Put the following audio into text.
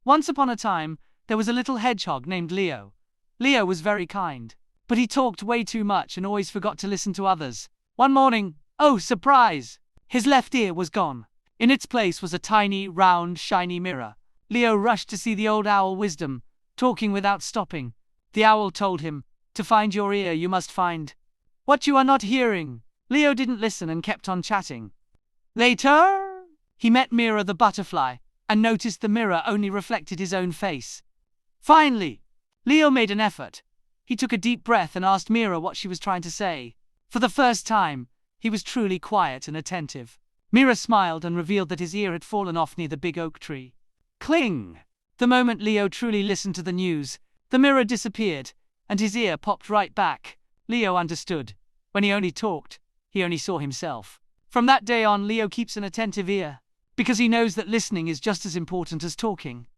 Once upon a time, there was a little hedgehog named Leo. Leo was very kind, but he talked way too much and always forgot to listen to others. One morning, oh surprise! His left ear was gone. In its place was a tiny, round, shiny mirror. Leo rushed to see the old owl Wisdom, talking without stopping. The owl told him, "To find your ear you must find what you are not hearing." Leo didn't listen and kept on chatting. Later, he met Mira the butterfly, and noticed the mirror only reflected his own face. Finally, Leo made an effort. He took a deep breath and asked Mira what she was trying to say. For the first time, he was truly quiet and attentive. Mira smiled and revealed that his ear had fallen off near the big oak tree. Cling! The moment Leo truly listened to the news, the mirror disappeared, and his ear popped right back. Leo understood. When he only talked, he only saw himself. From that day on, Leo keeps an attentive ear, because he knows that listening is just as important as talking.